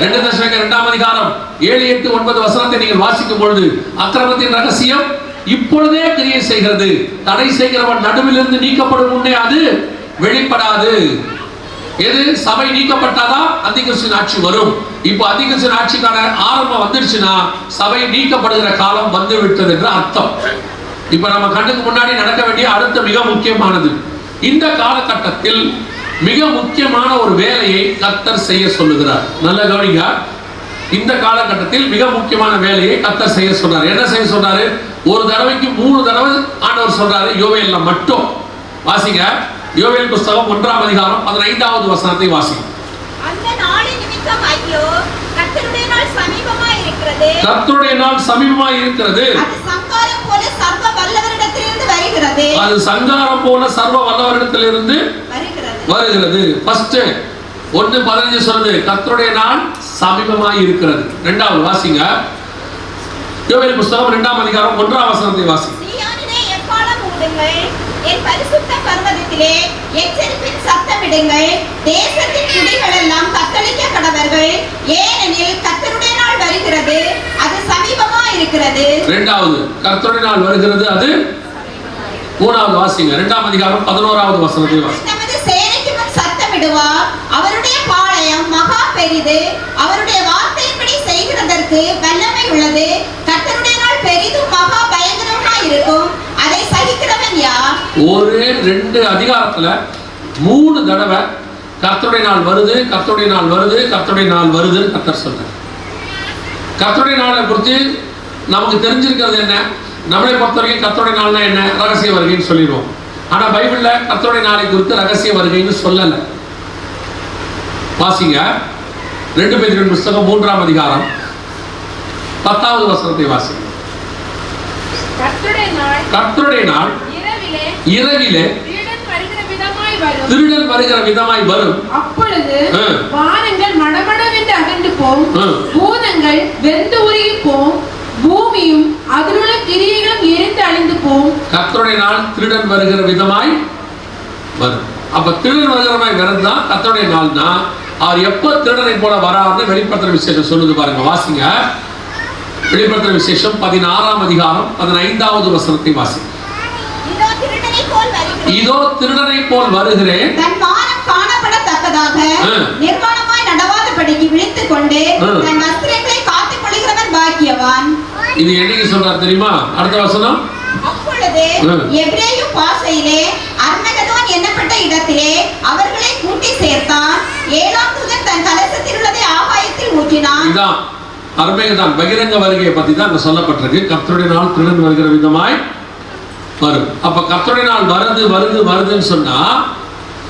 2 தெசலோனிக்கேயர் 2ஆம் அதிகாரம் 7, 8, 9 வசனத்தை நீங்கள் வாசிக்கும் பொழுது அக்கிரமத்தின் ரகசியம் இப்பொழுதே கிரியை செய்கிறது, தடை செய்கிறவன் நடுவிலிருந்து நீக்கப்படும் முன்னே அது வெளிப்படாது. எது? சபை நீக்கப்பட்டாதான் அந்திகிறிஸ்துவின் ஆட்சி வரும். இப்போ அந்திகிறிஸ்துவின் ஆட்சிக்கான ஆரம்பம் வந்துருச்சுன்னா சபை நீக்கப்படுகிற காலம் வந்து விட்டது என்ற அர்த்தம். இப்ப நம்ம கண்ணுக்கு முன்னாடி நடக்க வேண்டிய அடுத்த மிக முக்கியமானது, இந்த காலகட்டத்தில் மிக முக்கியமான ஒரு வேலையை கர்த்தர் செய்ய சொல்லுகிறார். நல்ல கவனிங்க, இந்த காலகட்டத்தில் மிக முக்கியமான வேலையை கர்த்தர் செய்ய சொல்றாரு. என்ன செய்ய சொல்றாரு? ஒரு தடவைக்கு 3 தடவை ஆண்டவர் சொல்றாரு. யோவேல்ல மட்டும் வாசிங்க. யோவேல் புத்தகம் 1ஆம் அதிகாரம் 15வது வசனத்தை வாசிங்க. அந்த நாளின் நிமித்தம் ஐயோ, கர்த்தருடைய நாள் சமீபமாய் இருக்கிறது. கர்த்தருடைய நாள் சமீபமாய் இருக்கிறது. அது சங்காரம் போல சர்வ வல்லவரிடத்திலிருந்து வருகிறது. அது சங்காரம் போல சர்வ வல்லவரிடத்திலிருந்து வருகிறது. ஃபர்ஸ்ட் 1:15 சொல்லுது கர்த்தருடைய நாள் சமீபமாய் இருக்கிறது. இரண்டாவது வாசிங்க. யோவேல் புத்தகம் 2ஆம் அதிகாரம் 1ஆம் வசனத்தை வாசிங்க. சீயோனிலே எக்காளம் ஊதுங்கள், என் பரிசுத்த பர்வதத்திலே எச்சரிப்பின் சத்தமிடுங்கள். தேசத்தின் குடிகள் எல்லாம் தத்தளிக்க கடவர்கள், ஏனெனில் கர்த்தருடைய நாள் வருகிறது, அது சமீபமாய் இருக்கிறது. இரண்டாவது கர்த்தருடைய நாள் வருகிறது, அது மூணாவது வாசிங்க. 2ஆம் அதிகாரம் 11வது வசனத்தை வாசிங்க. நமது சேனைக்கு முன் சத்தமிடுவார், அவருடைய பாளையம் மகா பெரிது, அவருடைய வார்த்தையின்படி செய்கிறதற்கு வல்லமை உள்ளது. கர்த்தருடைய நாள் பெரிதும் மகா பயங்கரமாய் இருக்கும், அதை சகிக்கிறவன் யார்? ஒரு 2 அதிகாரத்துல 3 தடவை கர்த்தருடைய நாள் வருது, கர்த்தருடைய நாள் வருது, கர்த்தருடைய நாள் வருது கர்த்தர் சொல்றார். கர்த்தருடைய நாளை குறித்து நமக்கு தெரிஞ்சிருக்கிறது என்ன? நம்மளை பொறுத்த வரைக்கும் கர்த்தருடைய நாள்னா என்ன? ரகசிய வருகைன்னு சொல்லிடுவோம். ஆனா பைபிள்ல கர்த்தருடைய நாளை குறித்து ரகசிய வருகைன்னு சொல்லல. வாசிங்க. 2 பேதுரு புத்தகம் 3ஆம் அதிகாரம் 10வது வசனத்தை வாசிங்க. கர்த்தருடைய நாள் இரவிலே திருடன் வருகிற விதமாய் வரும். அப்பொழுது வானங்கள் மடமடவென்று அகன்று போம், பூதங்கள் வெந்து உருகி போம், பூமியும் அதிலுள்ள கிரியைகளும் எரிந்து அழிந்து போம். கர்த்தருடைய நாள் திருடன் வருகிற விதமாய் வரும். அப்ப திருடன் வருகிற மாதிரி வரதுதான் கர்த்தருடைய நாள்னா, அவர் எப்ப திருடனை போல வராருன்னு வெளிப்படுத்துற விசேஷம் சொல்லுது பாருங்க. வாசிங்க. வெளிப்படுத்துற விசேஷம் 16ஆம் அதிகாரம் 15வது வசனத்தை வாசிங்க. இதோ திருடனை போல் வருகிறேன், தன் மானம் காணப்படத்தக்கதாக நிர்வாணமாய் நடவாதபடிக்கு விழித்துக் கொண்டு தன் வஸ்திரங்களை காத்துக் கொள்கிறவன் பாக்கியவான். இது என்னைக்கு சொல்றார் தெரியுமா? அடுத்த வசனம். அப்பொழுது எபிரேய பாஷையிலே அர்மகதோன் என்னப்பட்ட இடத்திலே அவர்களை கூட்டி சேர்த்தான். 7ஆம் தூதன் தன் கலசத்தில் உள்ளதை ஆகாயத்தில் ஊற்றினான். இதான் அர்மகதோன் பகிரங்க வருகையை பத்தி தான் அங்க சொல்லப்பட்டிருக்கு. கர்த்தருடைய நாள் திருடன் வருகிற விதமாய் வரும். அப்ப கர்த்தருடைய நாள் வருதுன்னு சொன்னா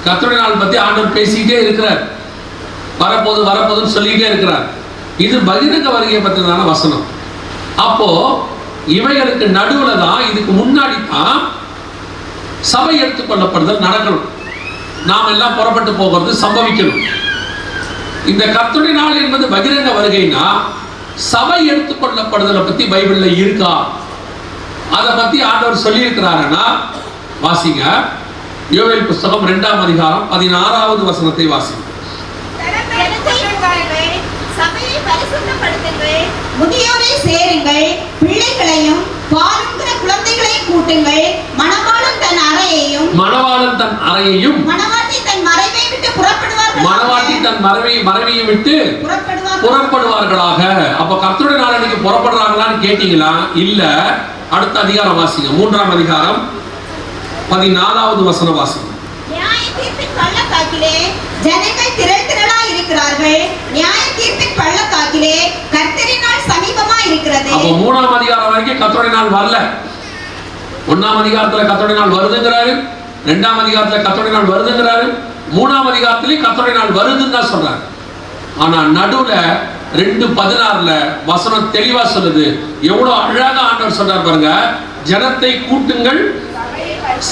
கர்த்தருடைய நாள் பத்தி ஆண்டவர் பேசிக்கிட்டே இருக்கிறார். வரப்போதுன்னு சொல்லிக்கிட்டே இருக்கிறார். இது பகிரங்க வருகையை பத்தின வசனம். அப்போ இவைகளுக்கு நடுவுல தான், இதுக்கு முன்னாடி தான் சபை எடுத்துக்கொள்ளப்படுதல் நடக்கணும். நாம் எல்லாம் புறப்பட்டு போகிறது சம்பவிக்கணும். இந்த கர்த்தருடைய நாள் என்பது பகிரங்க வருகைனா சபை எடுத்துக்கொள்ளப்படுதலை பத்தி பைபிள்ல இருக்கா? அதை பத்தி ஆண்டவர் சொல்லி இருக்கிறாருன்னா வாசிங்க. யோவேல் புத்தகம் 2ஆம் அதிகாரம் 16வது வசனத்தை வாசிங்க. சபையை பரிசுத்தப்படுத்துங்கள், முதியோரை சேருங்கள், பிள்ளைகளையும் பாலுங்கிற குழந்தைகளையும் கூட்டுங்கள். மணவாளன் தன் அறையையும் மணவாட்டி தன் மறைவை விட்டு புறப்படுவார்களாக. அப்ப கர்த்தருடைய நாள் இன்னைக்கு புறப்படுறாங்களான்னு கேட்டீங்களா? இல்ல. அடுத்த அதிகாரம் வாசிங்க. 3ஆம் அதிகாரம் 14வது வசனம் வாசிங்க. நியாய தீர்ப்பின் பள்ளத்தாக்கிலே ஜனங்கள் திரளாய் இருக்கிறார்கள். நியாய தீர்ப்பின் பள்ளத்தாக்கிலே கர்த்தரின் நாள் சமீபமாய் இருக்கிறது. அப்ப 3ஆம் அதிகாரம் வரைக்கும் கர்த்தருடைய நாள் வரல. 1ஆம் அதிகாரத்துல கர்த்தருடைய நாள் வருதுங்கிறாரு, 2ஆம் அதிகாரத்துல கர்த்தருடைய நாள் வருதுங்கிறாரு, 3ஆம் அதிகாரத்திலே கர்த்தருடைய நாள் வருதுன்னு தான் சொல்றாரு. ஆனா நடுவுல 2:16 வசனம் தெளிவா சொல்லுது. எவ்வளவு அழகா ஆண்டவர் சொல்றார் பாருங்க. ஜனத்தை கூட்டுங்கள்,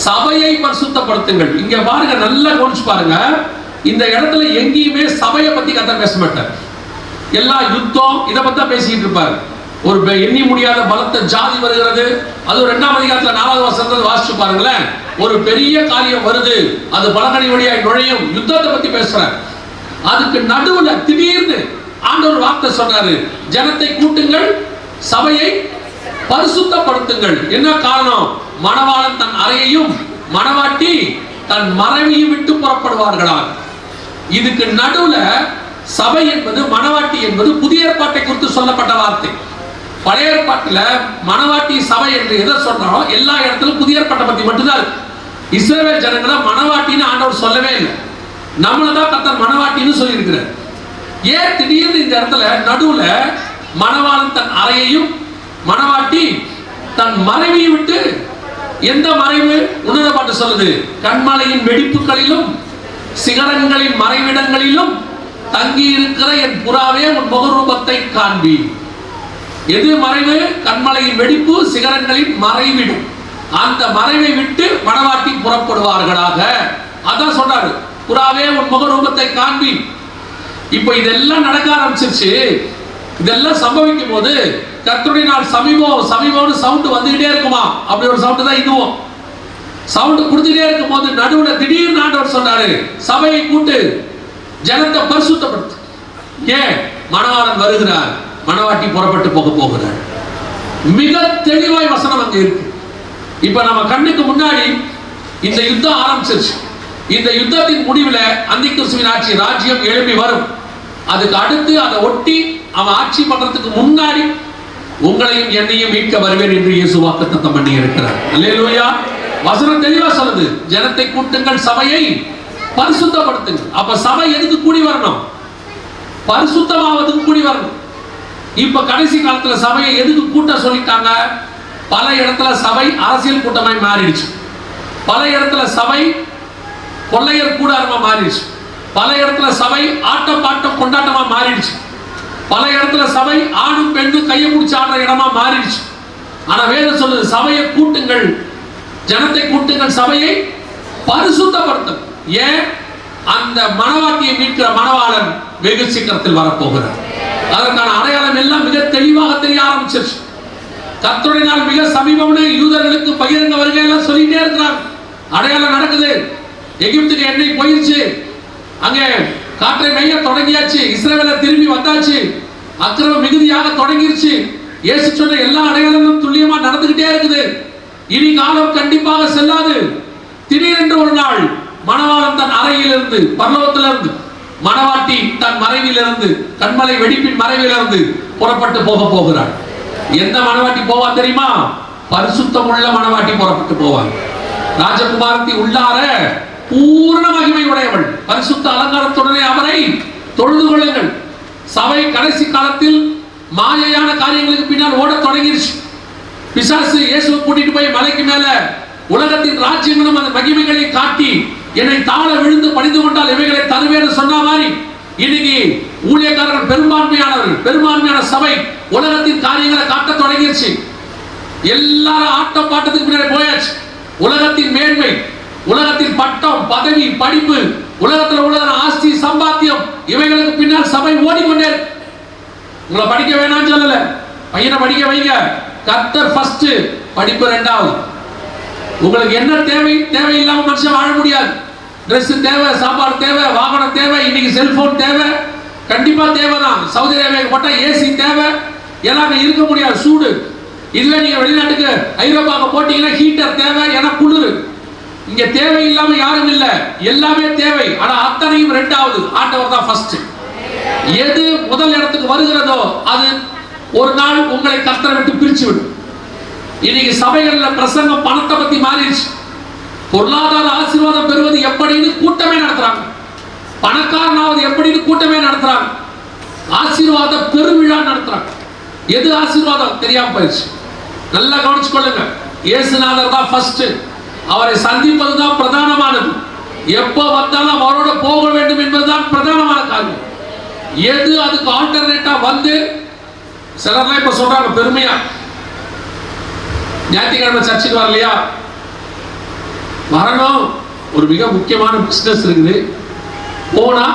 சபையை பரிசுத்தப்படுத்துங்கள். இங்க பாருங்க, நல்லா கவனிச்சு பாருங்க. இந்த இடத்துல எங்கேயுமே சபையை பத்தி கர்த்தர் பேச மாட்டார். எல்லா யுத்தம் இதை பத்தி தான் பேசிக்கிட்டு இருப்பாரு. ஒரு எண்ணி முடியாத பலத்த ஜாதி வருகிறது. அது 2ஆம் அதிகாரத்துல 4வது வசனத்தை வாசிச்சு பாருங்களேன். ஒரு பெரிய காரியம் வருது, அது பலகணி வழியாய் நுழையும். யுத்தத்தை பத்தி பேசுறார். அதுக்கு நடுவுல திடீர்னு ஆண்டவர் வார்த்தை சொன்னாரு, ஜனத்தை கூட்டுங்கள், சபையை பரிசுத்தப்படுத்துங்கள். என்ன காரணம்? மணவாளன் தன் அறையையும் மணவாட்டி தன் மறைவையும் விட்டு புறப்படுவார்களா. இதுக்கு நடுவுல சபை என்பது, மணவாட்டி என்பது புதிய ஏற்பாட்டை குறித்து சொல்லப்பட்ட வார்த்தை. பழைய ஏற்பாட்டில் மணவாட்டி சபை என்று எதை சொன்னாலும் எல்லா இடத்திலும் புதிய ஏற்பாட்டை பத்தி மட்டும்தான் இருக்கு. இஸ்ரவேல் ஜனங்களை மணவாட்டின்னு ஆண்டவர் சொல்லவே இல்லை. நம்மளதான் கர்த்தர் மணவாட்டின்னு சொல்லி இருக்கிறார். ஏன் திடீர்னு இந்த இடத்துல நடுவுல மணவாளன் தன் அறையையும் மணவாட்டி தன் மறைவையும் விட்டு, எந்த மறைவு? உன்னத பாட்டு சொல்லுது, கண்மலையின் வெடிப்புகளிலும் சிகரங்களின் மறைவிடங்களிலும் தங்கி இருக்கிற என் புறாவே உன் முகரூபத்தை காண்பி. எது மறைவு? கண்மலையின் வெடிப்பு, சிகரங்களின் மறைவிடும். அந்த மறைவை விட்டு மணவாட்டி புறப்படுவார்களாக. அதான் சொல்றாரு, புறாவே உன் முகரூபத்தை காண்பி. இப்ப இதெல்லாம் நடக்க ஆரம்பிச்சிருச்சு. இதெல்லாம் சம்பவிக்கும் போது கர்த்தருடைய நாள் சமீபம் சமீபம்னு சவுண்ட் வந்துகிட்டே இருக்குமா? அப்படி ஒரு சவுண்ட் தான் இதுவும். சவுண்ட் கொடுத்துட்டே இருக்கும் போது நடுவுல திடீர்னு ஆண்டவர் சொன்னாரு, சபையை கூட்டு, ஜனத்தை பரிசுத்தப்படுத்து. ஏன்? மணவாளன் வருகிறார், மணவாட்டி புறப்பட்டு போக போகிறார். மிக தெளிவாய் வசனம் அங்க இருக்கு. இப்ப நம்ம கண்ணுக்கு முன்னாடி இந்த யுத்தம் ஆரம்பிச்சிருச்சு. இந்த யுத்தத்தின் முடிவுல அந்திகிறிஸ்துவின் ஆட்சி ராஜ்யம் எழுப்பி வரும். அதுக்கு அடுத்து அதை ஒட்டி அவன் ஆட்சி பண்றதுக்கு முன்னாடி உங்களையும் என்னையும் மீட்க வருவேன் என்று இயேசு வாக்குத்தத்தம் பண்ணி இருக்கிறார். அல்லேலூயா. வசனம் தெளிவா சொல்லுது, ஜனத்தை கூட்டுங்கள், சபையை பரிசுத்தப்படுத்துங்கள். அப்ப சபை எதுக்கு கூடி வரணும்? பரிசுத்தமாவதுக்கு கூடி வரணும். இப்ப கடைசி காலத்துல சபையை எதுக்கு கூட்ட சொல்லிட்டாங்க? பல இடத்துல சபை அரசியல் கூட்டமாய் மாறிடுச்சு. பல இடத்துல சபை கொள்ளையர் கூடாரமா மாறிடுச்சு. பல இடத்துல சபை ஆட்டம் பாட்டம் கொண்டாட்டமா மாறிடுச்சு. பல இடத்துல சபை ஆணும் பெண்ணும் கையை பிடிச்சி ஆடுற இடமா மாறிடுச்சு. ஆனா வேதம் சொல்லுது, சபையை கூட்டுங்கள், ஜனத்தை கூட்டுங்கள், சபையை பரிசுத்தப்படுத்தும். ஏன்? அந்த மணவாட்டியை மீட்கிற மணவாளன் வெகு சீக்கிரத்தில் வரப்போகிறார். அதற்கான அடையாளம் எல்லாம் மிக தெளிவாக தெரிய ஆரம்பிச்சிருச்சு. கர்த்தருடைய நாள் மிக சமீபம்னு யூதர்களுக்கு பகிரங்க வருகையெல்லாம் சொல்லிட்டே இருக்கிறாங்க. அடையாளம் நடக்குது. எகிப்துக்கு எண்ணெய் போயிருச்சு, அங்கே காற்றை மைய தொடங்கியாச்சு, இஸ்ரவேல திரும்பி வந்தாச்சு, அக்கிரமம் மிகுதியாக தொடங்கிருச்சு. இயேசு சொன்ன எல்லா அடையாளங்களும் துல்லியமா நடந்துகிட்டே இருக்குது. இனி காலம் கண்டிப்பாக செல்லாது. திடீரென்று ஒரு நாள் மணவாளன் தன் அறையிலிருந்து, பரலோகத்திலிருந்து, மணவாட்டி தன் மறைவிலிருந்து, கண்மலை வெடிப்பின் மறைவிலிருந்து புறப்பட்டு போக போகிறாள். எந்த மணவாட்டி போவா தெரியுமா? பரிசுத்தம் உள்ள மணவாட்டி புறப்பட்டு போவாள். ராஜகுமாரத்தி உள்ளார பூர்ண மகிமை உடையவள், பரிசுத்த அலங்காரத்துடனே அவரை தொழுது கொள்ளுங்கள். சபை கடைசி காலத்தில் மாயையான காரியங்களுக்கு பின்னால் ஓட தொடங்கிருச்சு. பிசாசு இயேசுவை கூட்டிட்டு போய் மலைக்கு மேல உலகத்தின் ராஜ்யங்களும் அந்த மகிமைகளை காட்டி, என்னை தாழ விழுந்து பணிந்து கொண்டால் இவைகளை தருவேன்னு சொன்ன மாதிரி இன்னைக்கு ஊழியக்காரர்கள் பெரும்பான்மையான சபை உலகத்தின் காரியங்களை காட்ட தொடங்கிருச்சு. எல்லாரும் ஆட்டம் பாட்டத்துக்கு பின்னாடி போயாச்சு. உலகத்தின் மேன்மை, உலகத்தின் பட்டம், பதவி, படிப்பு, உலகத்தில் உள்ள ஆஸ்தி, சம்பாத்தியம், இவைகளுக்கு பின்னால் சபை ஓடிக்கொண்டே. உங்களை படிக்க வேணாம்னு சொல்லல, பையனை படிக்க வைங்க. கர்த்தர் ஃபர்ஸ்ட், படிப்பு ரெண்டாவது. உங்களுக்கு என்ன தேவையில்லாம மனுஷன் வாழ முடியாது. ட்ரெஸ் தேவை, சாப்பாடு தேவை, வாகனம் தேவை, இன்னைக்கு செல்போன் தேவை, கண்டிப்பா தேவைதான். சவுதி அரேபியாவுக்கு போட்டா ஏசி தேவை, எல்லாமே இருக்க முடியாது, சூடு. இதுவே நீங்க வெளிநாட்டுக்கு ஐரோப்பாவுக்கு போட்டீங்கன்னா ஹீட்டர் தேவை, ஏன்னா குளிர். இங்க தேவையில்லாம யாரும் இல்ல, எல்லாமே தேவை. ஆனா அத்தனையும் ரெண்டாவது, ஆண்டவர் தான் ஃபர்ஸ்ட். எது முதல் இடத்துக்கு வருகிறதோ அது ஒரு நாள் உங்களை கர்த்தரை விட்டு பிரிச்சு விடும். இன்னைக்கு சபைகள்ல பிரசங்கம் பணத்தை பத்தி மாறிடுச்சு. பொருளாதார ஆசீர்வாதம் பெறுவது எப்படின்னு கூட்டமே நடத்துறாங்க. பணக்காரனாவது எப்படின்னு கூட்டமே நடத்துறாங்க. ஆசீர்வாத பெருவிழா நடத்துறாங்க. எது ஆசீர்வாதம் தெரியாம போயிடுச்சு. நல்லா கவனிச்சு கொள்ளுங்க. இயேசுநாதர் தான் ஃபர்ஸ்ட். அவரை சந்திப்பது தான் பிரதானமானது. எப்போ வந்தாலும் அவரோட போக வேண்டும் என்பதுதான் பிரதானமான காரியம். எது அதுக்கு ஆல்டர்னேட்டா வந்து சிலர்லாம் இப்ப சொல்றாங்க பெருமையா, ஞாயிற்றுக்கிழமை சர்ச்சுக்கு வரலையா? வரணும். ஒரு மிக முக்கியமான பிசினஸ் இருக்குது, போனா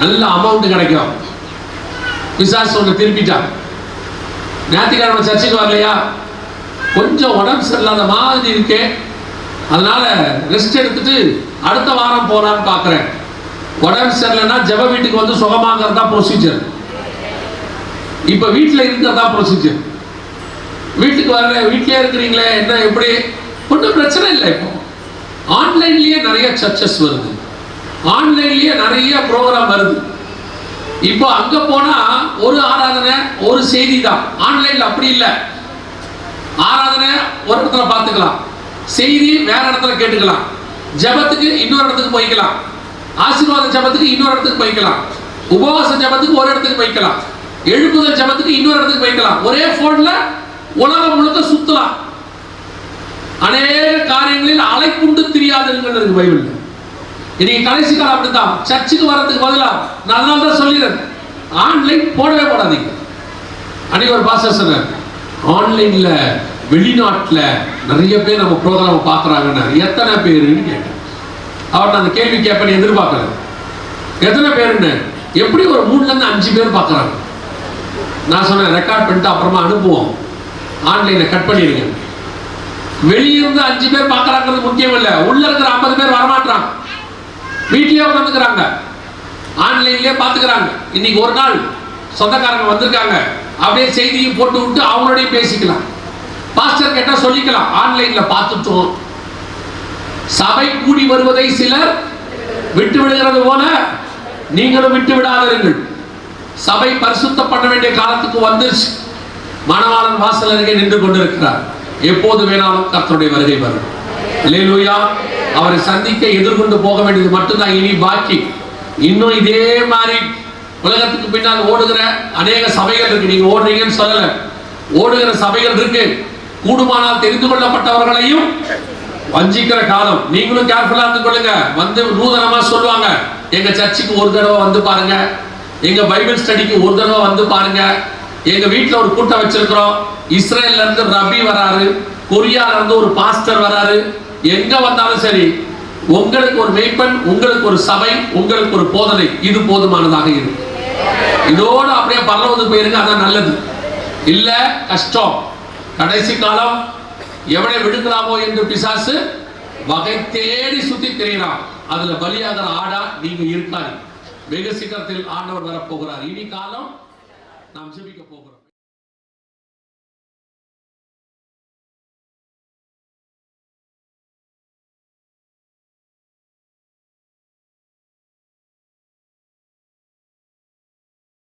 நல்ல அமௌண்ட் கிடைக்கும். பிசாசு ஒன்று திருப்பிட்டான். ஞாயிற்றுக்கிழமை சர்ச்சுக்கு வரலையா? கொஞ்சம் உடம்பு சரியில்லாத மாதிரி இருக்கே, அதனால ரெஸ்ட் எடுத்துட்டு அடுத்த வாரம் போறான்னு பாக்குறேன். உடம்பு சரியில்லைன்னா ஜெப வீட்டுக்கு வந்து சுகமாகிறது தான் ப்ரொசீஜர். இப்ப வீட்டுல இருக்கிறதா ப்ரொசீஜர். வீட்டுக்கு வரல, வீட்டிலே இருக்கிறீங்களே, என்ன எப்படி, ஒன்றும் பிரச்சனை இல்லை. இப்போ ஆன்லைன்லயே நிறைய சர்ச்சஸ் வருது, ஆன்லைன்லயே நிறைய ப்ரோக்ராம் வருது. இப்போ அங்க போனா ஒரு ஆராதனை ஒரு செய்தி தான். ஆன்லைன்ல அப்படி இல்லை. ஆராதனை ஒரு இடத்துல பார்த்துக்கலாம், செய்தி வேற இடத்துல கேட்டுக்கலாம், ஜபத்துக்கு இன்னொரு இடத்துக்கு போய்க்கலாம், ஆசீர்வாத ஜபத்துக்கு இன்னொரு இடத்துக்கு போய்க்கலாம், உபவாச ஜபத்துக்கு ஒரு இடத்துக்கு போய்க்கலாம், எழுப்புதல் ஜபத்துக்கு இன்னொரு இடத்துக்கு போய்க்கலாம். ஒரே போன்ல உலகம் முழுக்க சுத்தலாம். அநேக காரியங்களில் அலைக்குண்டு தெரியாதவர்கள் இருக்கு பைபிள்ல. இன்னைக்கு கடைசி காலம் அப்படித்தான். சர்ச்சுக்கு வர்றதுக்கு பதிலா நான் அதனால தான் சொல்லிடுறேன், ஆன்லைன் போடவே போடாதீங்க. அன்னைக்கு ஒரு பாஸ்டர் சொன்னார், ஆன்லைன்ல வெளிநாட்டுல நிறைய பேர் நம்ம ப்ரோக்ராம் பார்க்குறாங்கன்னா எத்தனை பேருன்னு கேட்டேன். அவர் நான் அந்த கேள்வி கேட்பேன் எதிர்பார்க்கல. எத்தனை பேருன்னு, எப்படி ஒரு 3ல இருந்து 5 பேர் பார்க்குறாங்க. நான் சொன்னேன் ரெக்கார்ட் பண்ணிட்டு அப்புறமா அனுப்புவோம், ஆன்லைனை கட் பண்ணிடுங்க. வெளியிருந்து 5 பேர் பார்க்குறாங்கிறது முக்கியம் இல்லை, உள்ள இருக்கிற 50 பேர் வரமாட்டாங்க, வீட்லயே உட்காந்துக்கிறாங்க, ஆன்லைன்லயே பார்த்துக்கிறாங்க. இன்னைக்கு ஒரு நாள் சொந்தக்காரங்க வந்திருக்காங்க, அப்படியே செய்தியும் போட்டு விட்டு அவங்களோடையும் பேசிக்கலாம். பாஸ்டர் கேட்டா சொல்லிக்கலாம், ஆன்லைன்ல பார்த்துட்டோம். சபை கூடி வருவதை சிலர் விட்டு விடுகிறது போல நீங்களும் விட்டு விடாதீர்கள். சபை பரிசுத்தம் பண்ண வேண்டிய காலத்துக்கு வந்துருச்சு. மணவாளன் வாசல் அருகே நின்று கொண்டிருக்கிறார். எப்போது வேணாலும் கர்த்தருடைய வருகை வரும். அல்லேலூயா. அவரை சந்திக்க எதிர்கொண்டு போக வேண்டியது மட்டும்தான் இனி பாக்கி. இன்னும் இதே மாதிரி உலகத்துக்கு பின்னால் ஓடுகிற அநேக சபைகள் இருக்கு. நீங்க ஓடுறீங்கன்னு சொல்லல, ஓடுகிற சபைகள் இருக்கு. கூடுமானால் தெரிந்து கொள்ளப்பட்டவர்களையும் வஞ்சிக்கிற காலம். நீங்களும் கேர்ஃபுல்லா இருந்து கொள்ளுங்க. வந்து நூதனமா சொல்லுவாங்க, எங்க சர்ச்சுக்கு ஒரு தடவை வந்து பாருங்க, எங்க பைபிள் ஸ்டடிக்கு ஒரு தடவை வந்து பாருங்க, எங்க வீட்டுல ஒரு கூட்டம் வச்சிருக்கிறோம், இஸ்ரேல்ல இருந்து ரபி வராரு, கொரியால இருந்து ஒரு பாஸ்டர் வராரு. எங்க வந்தாலும் சரி, உங்களுக்கு ஒரு மேய்ப்பன், உங்களுக்கு ஒரு சபை, உங்களுக்கு ஒரு போதனை, இது போதுமானதாக இருக்கு. இதோட அப்படியே பரலோகத்துக்கு போயிருங்க, அதான் நல்லது. இல்ல கஷ்டம். கடைசி காலம் எவனை விடுக்கலாமோ என்று பிசாசு வகை தேடி சுத்தி திரிகிறான். அதுல பலியாகிற ஆடா நீங்க இருக்காது. வெகு சீக்கிரத்தில் ஆண்டவர் வரப்போகிறார். இனி காலம் நாம் ஜெபிக்க போகிறோம்.